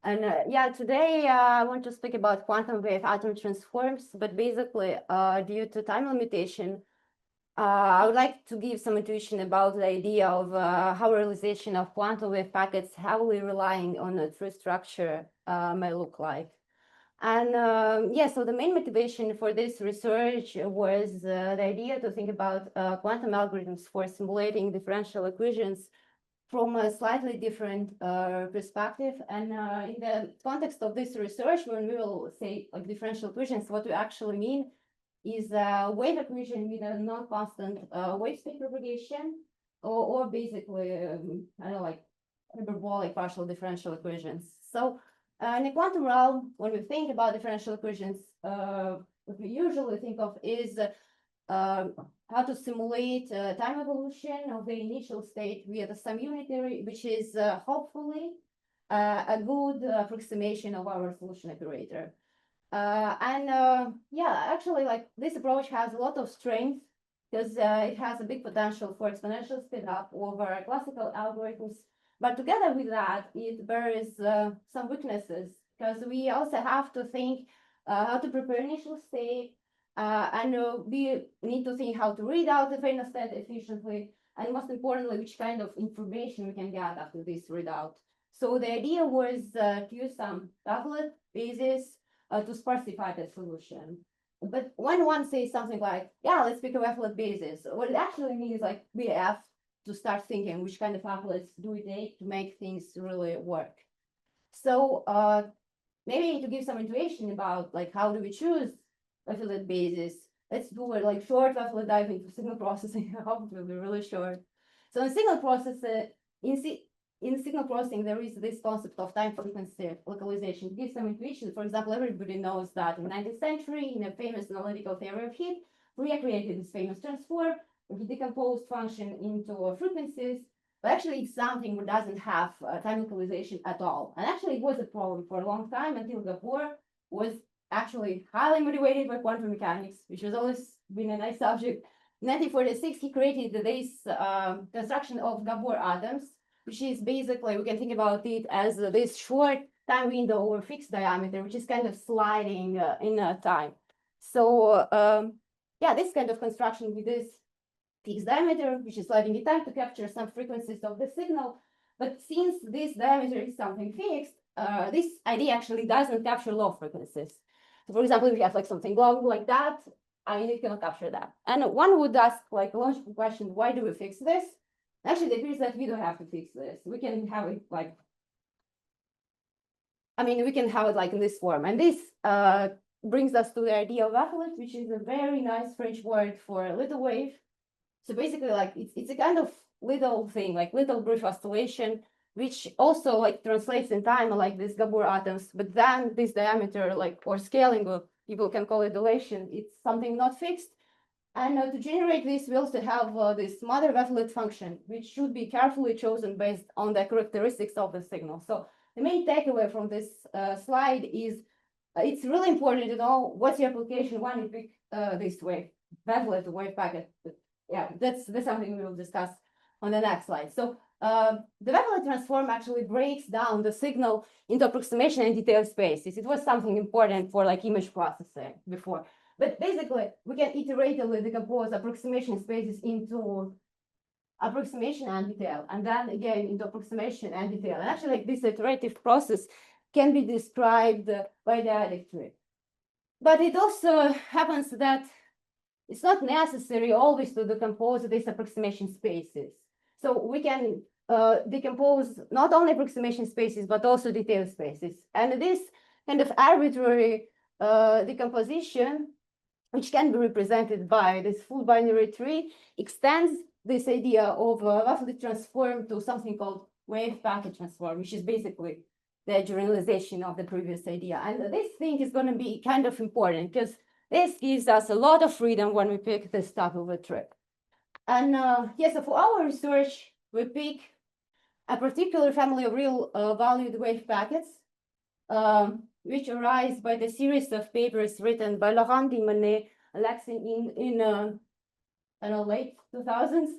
And yeah, today I want to speak about quantum wave atom transforms, but basically, due to time limitation, I would like to give some intuition about the idea of how realization of quantum wave packets heavily relying on a true structure may look like. And yeah, so the main motivation for this research was the idea to think about quantum algorithms for simulating differential equations from a slightly different perspective. And in the context of this research, when we will say like differential equations, what we actually mean is a wave equation with a non-constant wave speed propagation, or basically, I don't know, like hyperbolic partial differential equations. So in the quantum realm, when we think about differential equations, what we usually think of is how to simulate time evolution of the initial state via the sum unitary, which is hopefully a good approximation of our solution operator. Yeah, actually, like this approach has a lot of strength because it has a big potential for exponential speed up over classical algorithms. But together with that, it bears some weaknesses because we also have to think how to prepare initial state, and we need to think how to read out the final state efficiently, and most importantly, which kind of information we can get after this readout. So the idea was to use some tablet basis to sparsify the solution. But when one says something like, yeah, let's pick a wavelet basis, what it actually means like we have to start thinking which kind of applets do we take to make things really work. So maybe to give some intuition about like how do we choose wavelet basis, let's do a like short wavelet dive into signal processing. I hope it will be really short. So in signal processing, in signal processing, there is this concept of time frequency localization. To give some intuition, for example, everybody knows that in the 19th century, in a famous analytical theory of heat, Fourier created this famous transform, where he decomposed function into frequencies, but actually it's something that doesn't have time localization at all. And actually it was a problem for a long time until Gabor was actually highly motivated by quantum mechanics, which has always been a nice subject. In 1946, he created this construction of Gabor atoms, which is basically, we can think about it as this short time window over fixed diameter, which is kind of sliding in time. So yeah, this kind of construction with this fixed diameter, which is sliding in time to capture some frequencies of the signal. But since this diameter is something fixed, this idea actually doesn't capture low frequencies. So for example, if you have like something long like that, I mean, it cannot capture that. And one would ask like a logical question, why do we fix this? Actually, it appears that we don't have to fix this. We can have it like, I mean, we can have it like in this form. And this brings us to the idea of wavelet, which is a very nice French word for a little wave. So basically, like it's a kind of little thing, like little brief oscillation, which also like translates in time like these Gabor atoms. But then this diameter, like or scaling, or people can call it dilation, it's something not fixed. And to generate this, we also have this mother wavelet function, which should be carefully chosen based on the characteristics of the signal. So the main takeaway from this slide is it's really important to know what's your application when you pick this wavelet wave packet. Yeah, that's something we will discuss on the next slide. So the wavelet transform actually breaks down the signal into approximation and detail spaces. It was something important for like image processing before. But basically, we can iteratively decompose approximation spaces into approximation and detail, and then again into approximation and detail. And actually, like this iterative process can be described by dyadic tree. But it also happens that it's not necessary always to decompose these approximation spaces. So we can decompose not only approximation spaces, but also detail spaces. And this kind of arbitrary decomposition, which can be represented by this full binary tree, extends this idea of wavelet transform to something called wave packet transform, which is basically the generalization of the previous idea. And this thing is going to be kind of important because this gives us a lot of freedom when we pick this type of a tree. And yeah, so for our research, we pick a particular family of real valued wave packets, which arise by the series of papers written by Laurent Dimonet, Alexin in late 2000s.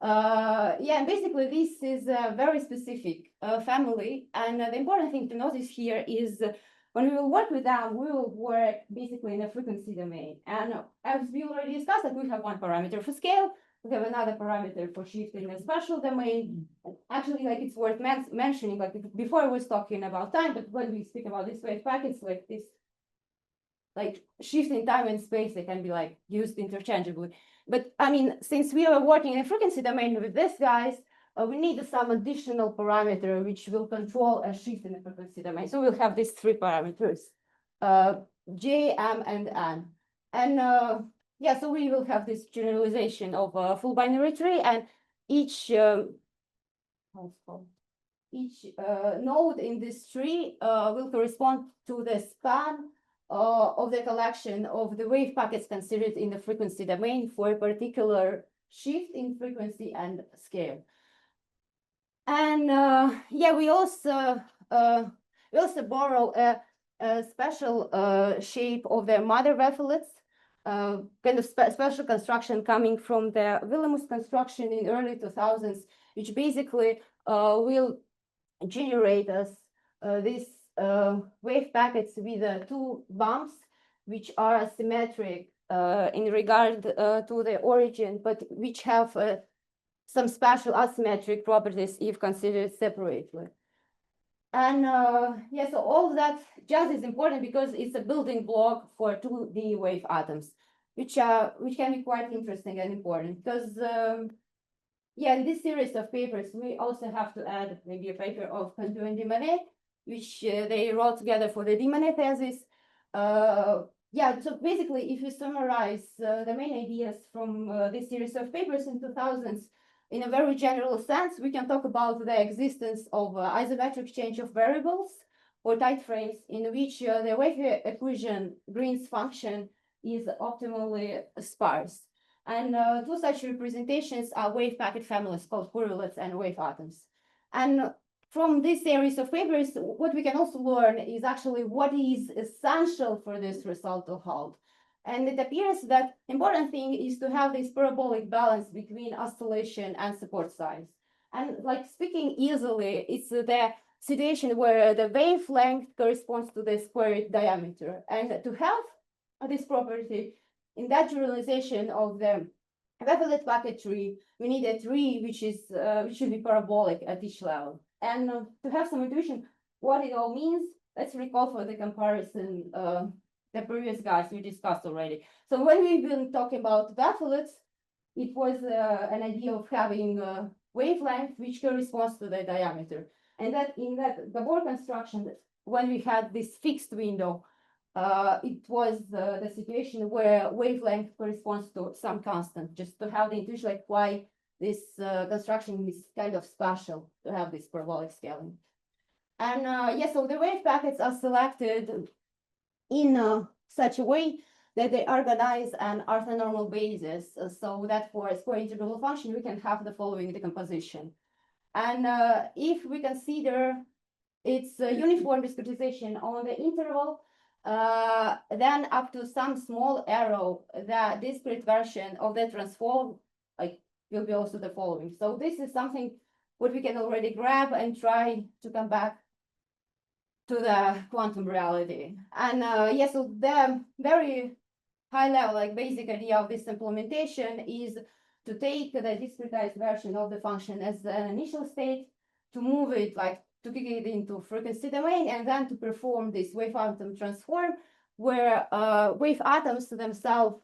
Yeah, and basically this is a very specific family, and the important thing to notice here is when we will work with them, we will work basically in a frequency domain. And as we already discussed, that we have one parameter for scale, we have another parameter for shift in a spatial domain. Actually, like it's worth mentioning, like before I was talking about time, but when we speak about these wave packets, like this, like shift in time and space, they can be like used interchangeably. But I mean, since we are working in a frequency domain with these guys, we need some additional parameter which will control a shift in the frequency domain. So we'll have these three parameters, J, M, and N. And yeah, so we will have this generalization of a full binary tree, and each node in this tree will correspond to the span of the collection of the wave packets considered in the frequency domain for a particular shift in frequency and scale. And yeah, we also borrow a special shape of the mother wavelets, kind of special construction coming from the Willemus construction in early 2000s, which basically will generate us these wave packets with two bumps, which are symmetric in regard to the origin, but which have some special asymmetric properties if considered separately. And yeah, so all of that just is important because it's a building block for 2D wave atoms, which can be quite interesting and important because yeah, in this series of papers, we also have to add maybe a paper of Cantu and Dimanet, which they wrote together for the Dimanet thesis. Yeah, so basically, if you summarize the main ideas from this series of papers in 2000s, in a very general sense, we can talk about the existence of isometric change of variables or tight frames in which the wave equation Green's function is optimally sparse. And two such representations are wave packet families called correlates and wave atoms. And from this series of papers, what we can also learn is actually what is essential for this result to hold. And it appears that important thing is to have this parabolic balance between oscillation and support size. And like speaking easily, it's the situation where the wavelength corresponds to the squared diameter. And to have this property, in that generalization of the wavelet packet tree, we need a tree which should be parabolic at each level. And to have some intuition what it all means, let's recall for the comparison the previous guys we discussed already. So when we've been talking about wavelets, it was an idea of having a wavelength which corresponds to the diameter. And that in that Gabor construction, when we had this fixed window, it was the situation where wavelength corresponds to some constant, just to have the intuition like why this construction is kind of special to have this parabolic scaling. And yeah, so the wave packets are selected in such a way that they organize an orthonormal basis, so that for a square integral function, we can have the following decomposition. And if we consider its uniform discretization on the interval, then up to some small arrow, the discrete version of the transform like will be also the following. So this is something what we can already grab and try to come back to the quantum reality. And yeah, so the very high level, like basic idea of this implementation is to take the discretized version of the function as an initial state, to move it like to kick it into frequency domain, and then to perform this wave atom transform, where wave atoms themselves,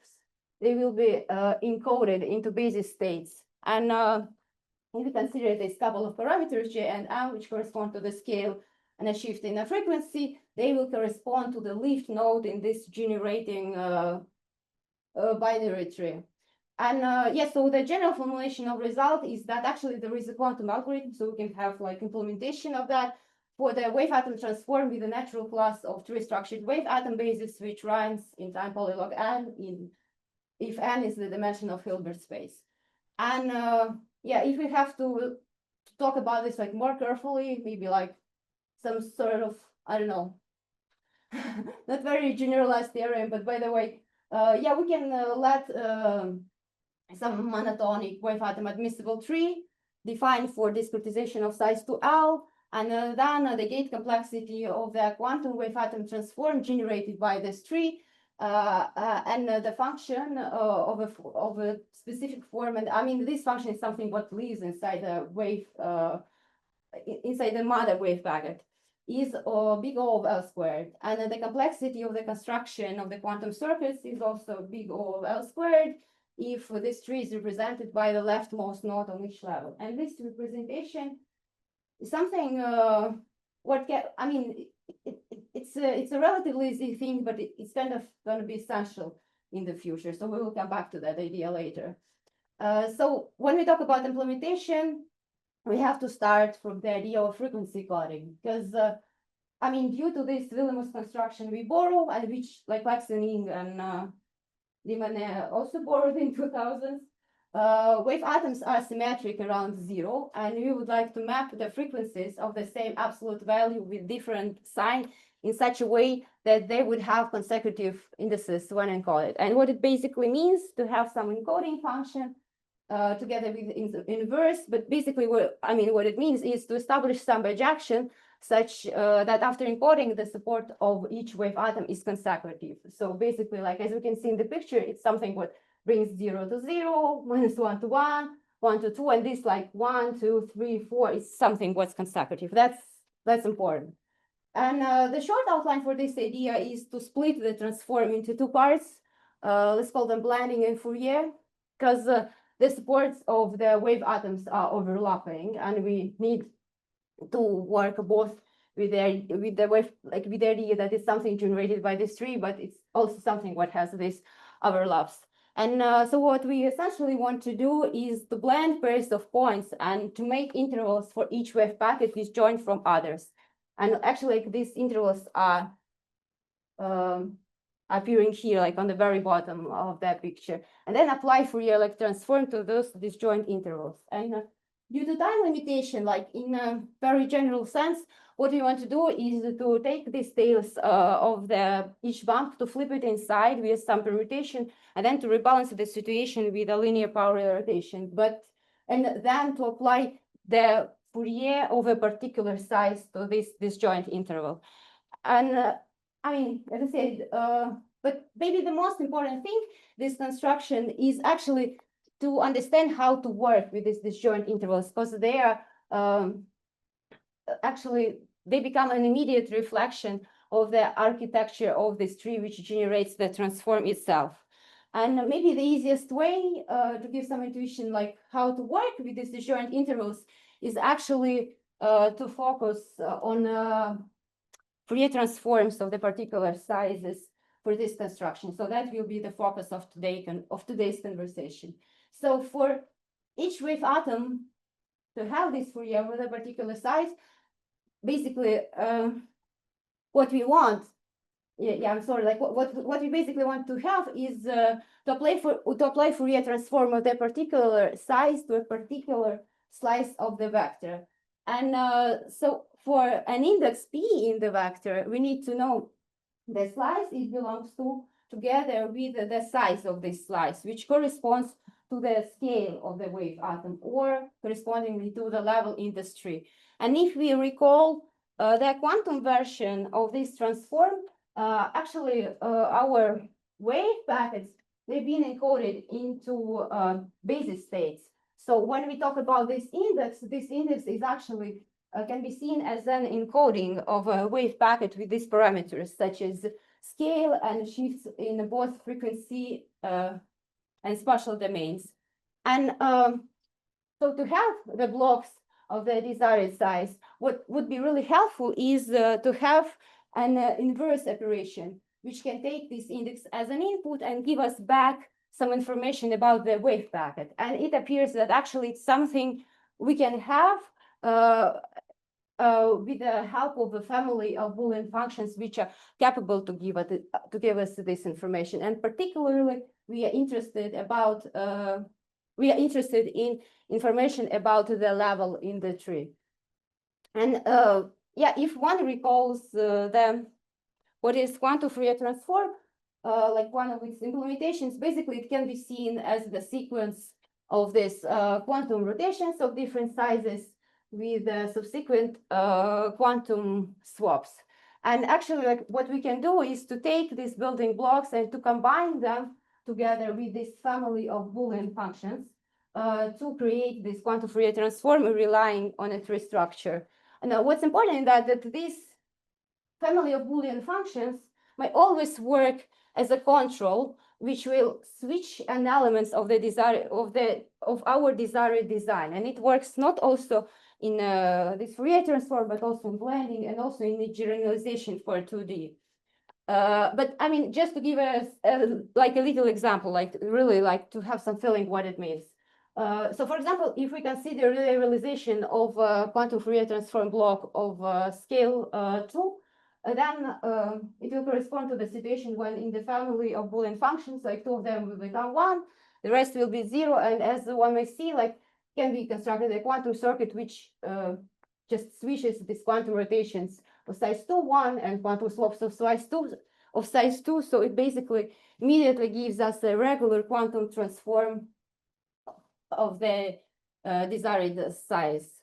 they will be encoded into basis states. And if we consider this couple of parameters, J and M, which correspond to the scale and a shift in the frequency, they will correspond to the leaf node in this generating binary tree. And yes, so the general formulation of result is that actually there is a quantum algorithm, so we can have like implementation of that for the wave atom transform with a natural class of tree structured wave atom basis, which runs in time polylog n in if n is the dimension of Hilbert space. And yeah, if we have to talk about this like more carefully, maybe like some sort of, I don't know, not very generalized theorem, but by the way, yeah, we can let some monotonic wave atom admissible tree defined for discretization of size 2L, and then the gate complexity of the quantum wave atom transform generated by this tree, and the function of a specific form. And I mean, this function is something what lives inside the wave, inside the mother wave packet, is big O of L squared. And the complexity of the construction of the quantum circuits is also big O of L squared if this tree is represented by the leftmost node on each level. And this representation is something I mean, it's a relatively easy thing, but it's kind of going to be essential in the future. So we will come back to that idea later. So when we talk about implementation, we have to start from the idea of frequency coding, because I mean, due to this Williams construction we borrow, and which like Laxening and Limane also borrowed in 2000s, wave atoms are symmetric around 0, and we would like to map the frequencies of the same absolute value with different sign in such a way that they would have consecutive indices when encoded. And what it basically means to have some encoding function together with inverse, but basically what it means is to establish some bijection such that after encoding, the support of each wave atom is consecutive. So basically, like as you can see in the picture, it's something what brings 0 to 0, minus 1 to 1, 1 to 2, and this like 1, 2, 3, 4 is something what's consecutive. That's important. And the short outline for this idea is to split the transform into two parts. Let's call them blending and Fourier, because the supports of the wave atoms are overlapping, and we need to work both with the idea that it's something generated by this tree, but it's also something what has this overlaps. And so what we essentially want to do is to blend pairs of points and to make intervals for each wave packet disjoint from others. And actually, like, these intervals are appearing here, like on the very bottom of that picture, and then apply Fourier like transform to those disjoint intervals. And due to time limitation, like in a very general sense, what we want to do is to take these tails of each bump, to flip it inside with some permutation, and then to rebalance the situation with a linear power rotation. And then to apply the Fourier of a particular size to this disjoint interval. And I mean, as I said, but maybe the most important thing, this construction is actually to understand how to work with these disjoint intervals, because they are actually, they become an immediate reflection of the architecture of this tree, which generates the transform itself. And maybe the easiest way to give some intuition, like how to work with these disjoint intervals, is actually to focus on Fourier transforms of the particular sizes for this construction. So that will be the focus of today's conversation. So for each wave atom to have this Fourier with a particular size, basically what we want, I'm sorry, like what we basically want to have is to apply Fourier transform of the particular size to a particular slice of the vector. And so for an index P in the vector, we need to know the slice it belongs to together with the size of this slice, which corresponds to the scale of the wave atom, or correspondingly to the level in the tree. And if we recall the quantum version of this transform, actually our wave packets, they've been encoded into basis states. So when we talk about this index is actually can be seen as an encoding of a wave packet with these parameters, such as scale and shifts in both frequency and spatial domains. And so to have the blocks of the desired size, what would be really helpful is to have an inverse operation, which can take this index as an input and give us back some information about the wave packet. And it appears that actually it's something we can have with the help of a family of Boolean functions which are capable to give us this information. And particularly, we are interested in information about the level in the tree. And if one recalls what is quantum Fourier transform, like one of its implementations, basically it can be seen as the sequence of this quantum rotations of different sizes with subsequent quantum swaps. And actually, like what we can do is to take these building blocks and to combine them together with this family of Boolean functions to create this quantum Fourier transform relying on a tree structure. And what's important is that this family of Boolean functions might always work as a control, which will switch an elements of the desire of our desired design, and it works not also in this Fourier transform, but also in blending and also in the generalization for 2D. But I mean, just to give us like a little example, like really like to have some feeling what it means. So for example, if we consider the realization of a quantum Fourier transform block of scale 2, then it will correspond to the situation when in the family of Boolean functions, like two of them will become 1, the rest will be 0, and as one may see, like can be constructed a quantum circuit which just switches these quantum rotations of size 2, 1, and quantum swaps of size 2, so it basically immediately gives us a regular quantum transform of the desired size.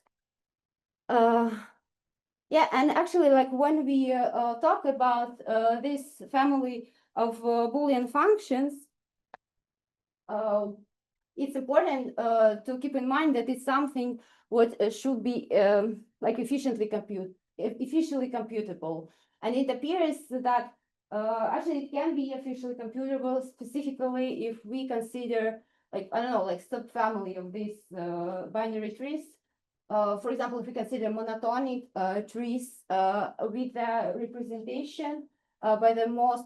Yeah, and actually, like when we talk about this family of Boolean functions, it's important to keep in mind that it's something what should be like efficiently computable. And it appears that actually it can be efficiently computable, specifically if we consider like, I don't know, like subfamily of these binary trees. For example, if we consider monotonic trees with a representation by the most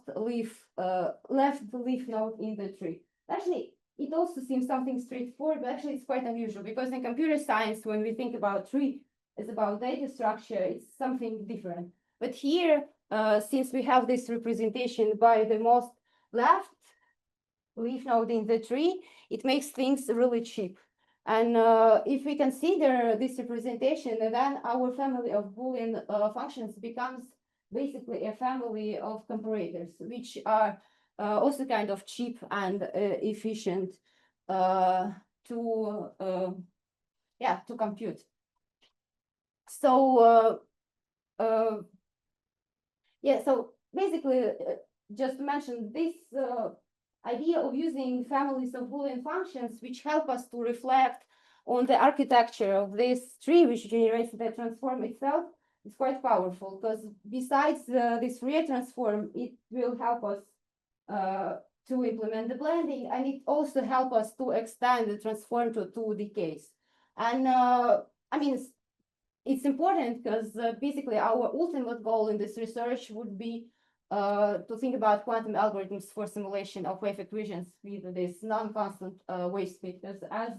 left leaf node in the tree. Actually, it also seems something straightforward, but actually it's quite unusual because in computer science, when we think about tree, it's about data structure, it's something different. But here, since we have this representation by the most left leaf node in the tree, it makes things really cheap. And if we consider this representation, then our family of Boolean functions becomes basically a family of comparators, which are also kind of cheap and efficient to compute. So so basically, just to mention this idea of using families of Boolean functions, which help us to reflect on the architecture of this tree, which generates the transform itself, is quite powerful because besides this Fourier transform, it will help us to implement the blending, and it also help us to extend the transform to 2D case. And I mean, it's important because basically our ultimate goal in this research would be to think about quantum algorithms for simulation of wave equations with this non-constant wave speed. Because as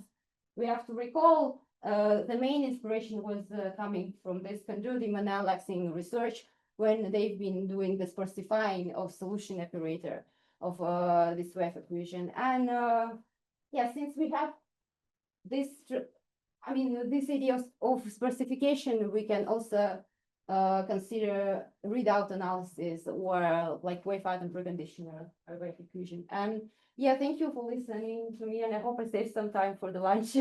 we have to recall, the main inspiration was coming from this conjugate analyzing research when they've been doing the sparsifying of solution operator of this wave equation. And since we have this, this idea of sparsification, we can also consider readout analysis or like wave item preconditioner wave equation. And thank you for listening to me, and I hope I saved some time for the lunch.